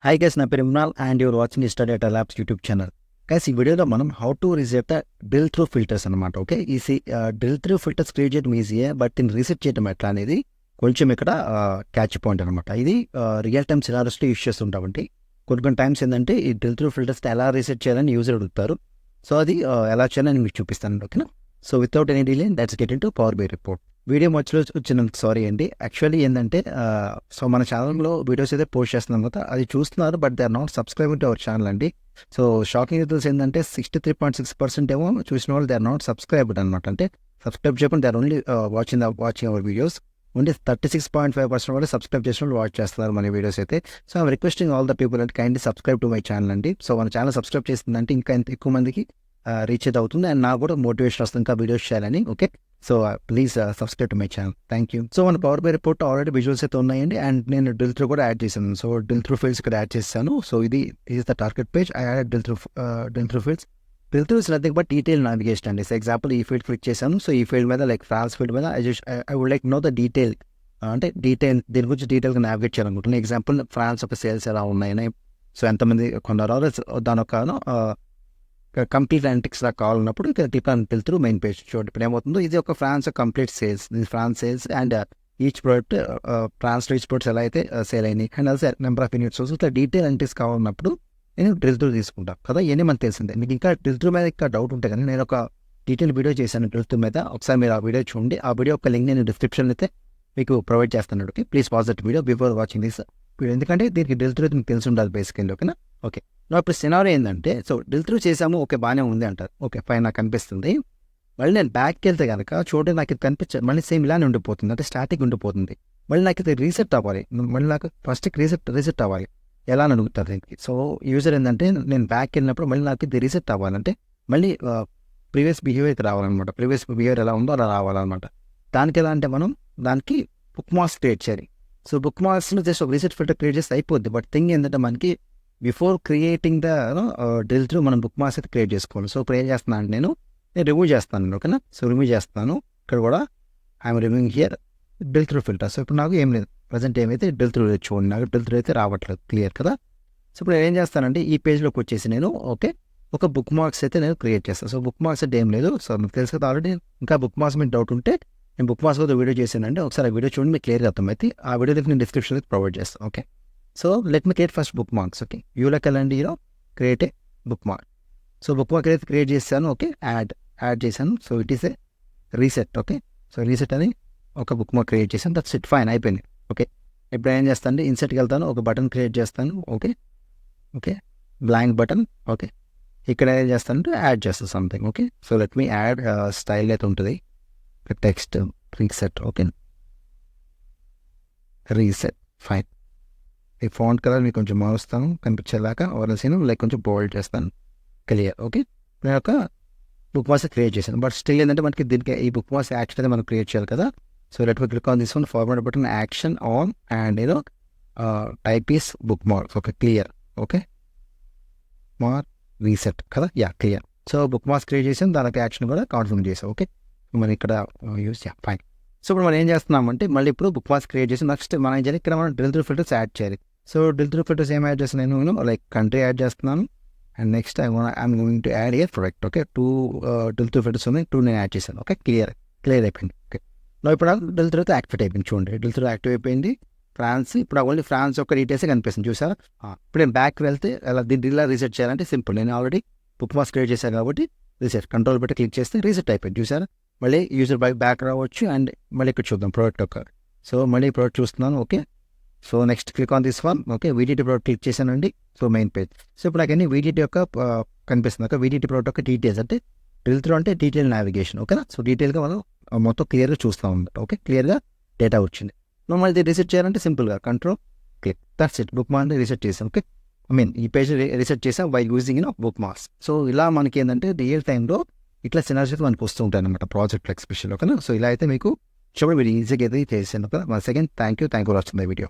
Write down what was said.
Hi guys, నా పేరు Imran and you're watching study data labs YouTube channel. Guys, ఈ వీడియోలో మనం how to reset the drill through filters అనమాట. ఓకే, ఈ డ్రిల్ త్రూ ఫిల్టర్స్ క్రియేట్ చేయడం ఈజీయే, బట్ దీన్ని రీసెట్ చేయడం ఎట్లా అనేది కొంచెం ఇక్కడ క్యాచ్ పాయింట్ అనమాట. ఇది రియల్ టైమ్ సినారియోస్లో యూస్ చేస్తుంటామండి. కొన్ని టైమ్స్ ఏంటంటే ఈ డ్రిల్ త్రూ ఫిల్టర్స్ ఎలా రీసెట్ చేయాలని యూజర్ అడుగుతారు. సో అది ఎలా చేయాలని మీకు చూపిస్తాను. ఓకేనా? So without any delay let's get in to power BI report. Video మధ్యలో వచ్చినందుకు సారీ అండి. యాక్చువల్లీ ఏంటంటే సో మన ఛానల్లో వీడియోస్ అయితే పోస్ట్ చేస్తున్నాం కదా, అది చూస్తున్నారు, but they are not subscribing to our channel అండి. సో షాకింగ్ రిజల్ట్స్ ఏంటంటే 63.6% ఏమో చూసిన వాళ్ళు దే ఆర్ నాట్ సబ్స్క్రైబ్డ్ అనమాట. అంటే సబ్స్క్రైబ్ చేయకుండా they are only watching our videos. Only 36.5% వాళ్ళు సబ్స్క్రైబ్ చేసిన వాళ్ళు వాచ్ చేస్తున్నారు మన వీడియోస్ అయితే. So I'm requesting all the people అంటే kindly subscribe to my channel అండి. సో మన ఛానల్ సబ్స్క్రైబ్ చేసిందంటే ఇంకా ఎక్కువ మందికి రీచ్ అయితే అవుతుంది, అండ్ నాకు కూడా మోటివేషన్ వస్తుంది ఇంకా వీడియోస్ చేయాలని. Okay, so please subscribe to my channel. Thank you. So మన Power BI report already visuals అయితే ఉన్నాయండి, అండ్ నేను డ్రిల్ త్రూ కూడా యాడ్ చేశాను. సో డ్రిల్ త్రూ ఫీల్డ్స్ ఇక్కడ యాడ్ చేశాను. సో ఇది is the target page. I add drill through fields. Drill through is nothing but detail navigation అండి. So example ఈ ఫీల్డ్ క్లిక్ చేశాను. సో ఈ ఫీల్డ్ మీద లైక్ ఫ్రాన్స్ ఫీల్డ్ మీద I would like know the detail, అంటే దీని గురించి డీటెయిల్గా నావిగేట్ చేయాలనుకుంటున్నాను. ఎగ్జాంపుల్ ఫ్రాన్స్ ఒక సేల్స్ ఎలా ఉన్నాయని, సో ఎంతమంది కొన్నారో దాని ఒక కంప్లీట్ అనలిటిక్స్ లా కావాలన్నప్పుడు ఇక్కడ డ్రిల్ త్రూ మెయిన్ పేజ్ చూడండి. ఇప్పుడు ఏమవుతుందో ఇది ఒక France complete sales, France sales and each product ఫ్రాన్స్లో ఈచ్ ప్రొడక్ట్స్ ఎలా అయితే సేల్ అయినాయి and also number of units. So ఇట్లా డీటెయిల్ అనలిటిక్స్ కావాలన్నప్పుడు నేను డ్రిల్ త్రూ తీసుకుంటాను కదా. ఇవన్నీ మనకు తెలిసిందే. మీకు ఇంకా డ్రిల్ త్రూ మీద ఇంకా డౌట్ ఉంటే కానీ నేను ఒక డీటెయిల్ వీడియో చేశాను డ్రిల్ త్రూ మీద. ఒకసారి మీరు ఆ వీడియో చూడండి. ఆ వీడియో ఒక లింక్ నేను డిస్క్రిప్షన్లో అయితే మీకు ప్రొవైడ్ చేస్తాను. Okay, please pause that video before watching this video, ఎందుకంటే దీనికి డ్రిల్ త్రూ మీకు తెలిసి ఉండాలి బేసికల్లీ. ఓకేనా? ఓకే, ఇప్పుడు సినారియో ఏంటంటే, సో డ్రిల్ త్రూ చేసాము, ఓకే బాగానే ఉంది అంటారు. ఓకే ఫైన్, నాకు కనిపిస్తుంది. మళ్ళీ నేను బ్యాక్కి వెళ్తే కనుక చూడండి, నాకు ఇది కనిపించదు. మళ్ళీ సేమ్ ఇలానే ఉండిపోతుంది, అంటే స్టాటిక్ ఉండిపోతుంది. మళ్ళీ నాకు ఇది రీసెట్ అవ్వాలి. మళ్ళీ నాకు ఫస్ట్కి రీసెట్ అవ్వాలి. ఎలా అని అడుగుతారు దీనికి. సో యూజర్ ఏంటంటే నేను బ్యాక్కి వెళ్ళినప్పుడు మళ్ళీ నాకు ఇది రీసెట్ అవ్వాలంటే మళ్ళీ ప్రీవియస్ బిహేవియర్కి రావాలన్నమాట. ప్రీవియస్ బిహేవియర్ ఎలా ఉందో అలా రావాలన్నమాట. దానికి ఎలా అంటే మనం దానికి బుక్ మార్క్స్ క్రియేట్ చేయాలి. సో బుక్ మార్క్స్లో జస్ట్ ఒక రీసెట్ ఫిల్టర్ క్రియేట్ చేస్తే అయిపోద్ది. బట్ థింగ్ ఏంటంటే మనకి before creating the drill through మనం బుక్ మార్క్స్ అయితే క్రియేట్ చేసుకోవాలి. సో ఇప్పుడు ఏం చేస్తున్నాను అంటే నేను రిమూవ్ చేస్తాను. ఓకేనా? సో రిమూవ్ చేస్తాను. ఇక్కడ కూడా I'm removing here drill through filter. So ఇప్పుడు నాకు ఏం లేదు, ప్రజెంట్ ఏమైతే డ్రిల్ త్రూ చూడండి, నాకు డ్రిల్ త్రూ అయితే రావట్లేదు. క్లియర్ కదా? సో ఇప్పుడు ఏం చేస్తానంటే ఈ పేజ్లోకి వచ్చేసి నేను ఒక బుక్ మార్క్స్ అయితే నేను క్రియేట్ చేస్తాను. సో బుక్ మార్క్స్ అంటే ఏం లేదు. సో మీకు తెలుసు కదా ఆల్రెడీ. ఇంకా బుక్ మార్క్స్ మీద డౌట్ ఉంటే నేను బుక్ మార్క్స్ కూడా వీడియో చేశానంటే ఒకసారి ఆ వీడియో చూడండి, మీకు క్లియర్గా అర్థమైతే ఆ వీడియో లింక్ నేను డిస్క్రిప్షన్లో ప్రొవైడ్ చేస్తాను. Okay, so let me create first bookmarks. Okay, వ్యూలోకి వెళ్ళండి, create a bookmark. So bookmark అయితే క్రియేట్ చేశాను. ఓకే, యాడ్ చేశాను. So it is a reset. Okay, so reset అని ఒక బుక్ మార్క్ క్రియేట్ చేశాను. That's it, fine, అయిపోయింది. Okay, ఇప్పుడు ఏం చేస్తాను అంటే ఇన్సెట్కి వెళ్తాను, ఒక బటన్ క్రియేట్ చేస్తాను. Okay blank button. ఓకే, ఇక్కడ ఏం చేస్తానంటే యాడ్ చేస్తాను సంథింగ్. ఓకే, సో లెట్ మీ యాడ్ స్టైల్ అయితే ఉంటుంది, text reset. Okay, reset, fine. ఈ ఫాంట్ కలర్ మీకు కొంచెం మారుస్తాను కనిపించేలాగా, వరల్సిన లైక్ కొంచెం బోల్డ్ చేస్తాను. క్లియర్. ఓకే, నేను ఒక బుక్ మార్క్స్ క్రియేట్ చేశాను. బట్ స్టిల్ ఏంటంటే మనకి దీనికి ఈ బుక్ మార్క్స్ యాక్షన్ అయితే మనం క్రియేట్ చేయాలి కదా. So let me click on this one, forward button, action on, and type is bookmarks. Okay, clear. Okay, mark reset కదా, yeah clear. So bookmarks create చేసాను, దానికి action కూడా కాన్ఫర్మ్ చేసాం. Okay, మనం ఇక్కడ యూస్ ఫైన్. సో ఇప్పుడు మనం ఏం చేస్తున్నామంటే మళ్ళీ ఇప్పుడు బుక్ మార్క్స్ క్రియేట్ చేసి నెక్స్ట్ మనం ఏం చేయాలి, ఇక్కడ మనం డ్రిల్ త్రూ ఫిల్టర్స్ యాడ్ చేయాలి. సో డ్రిల్ త్రూ ఫిల్టర్స్ ఏం యాడ్ చేస్తున్నాను నేను, లైక్ కంట్రీ యాడ్ చేస్తున్నాను, and next I'm going to add year product. Okay, 2 drill through filters ఉన్నాయి, 2 నేను యాడ్ చేశాను. ఓకే, క్లియర్ అయిపోయింది. ఓకే, ఇప్పుడు డ్రిల్ త్రూ అయితే యాక్టివేట్ అయిపోయింది. చూడండి, డ్రిల్ త్రూ యాక్టివ్ అయిపోయింది. ఫ్రాన్స్, ఇప్పుడు ఓన్లీ ఫ్రాన్స్ ఒక డీటెయిల్స్ కనిపిస్తుంది, చూసారా? ఇప్పుడు నేను బ్యాక్ వెళ్తే అలా దీన్ని డ్రిల్ రీసెట్ చేయాలంటే సింపుల్. నేను ఆల్రెడీ బుక్ మార్క్స్ క్రియేట్ చేశాను కాబట్టి రీసెట్ కంట్రోల్ పెట్టి క్లిక్ చేస్తే రీసెట్ అయిపోయింది, చూసారా? మళ్ళీ యూజర్ బ్యాక్ రావచ్చు, అండ్ మళ్ళీ ఇక్కడ చూద్దాం ప్రోడక్ట్ ఒక. సో మళ్ళీ ప్రోడక్ట్ చూస్తున్నాను. Okay, so next click on this one. Okay, వీడిటీ ప్రోడక్ట్ క్లిక్ చేశానండి. So main page. సో ఇప్పుడు నాకు అన్ని వీడిటీ యొక్క కనిపిస్తుంది. ఒక వీడిటీ ప్రోడక్ట్ యొక్క డీటెయిల్స్, అంటే డ్రిల్ త్రూ అంటే డీటెయిల్ నావిగేషన్. ఓకేనా? సో డీటెయిల్గా మనం మొత్తం క్లియర్గా చూస్తూ ఉంటాం. ఓకే, క్లియర్గా డేటా వచ్చింది. మనం మళ్ళీ రీసెట్ చేయాలంటే సింపుల్గా control click, that's it. Book mark reset చేసాం. ఓకే, ఈ పేజ్ రీసెట్ చేసాం by using book marks. So ఇలా మనకి ఏంటంటే రియల్ టైంలో ఇట్లా సినారియోస్ మనకు వస్తూ ఉంటాయి అనమాట ప్రాజెక్ట్లో ఎక్స్పెషల్. ఓకేనా? సో ఇలా అయితే మీకు చూడండి, మీరు ఈజీగా అయితే చేసాను. Okay, once again thank you for watching the video.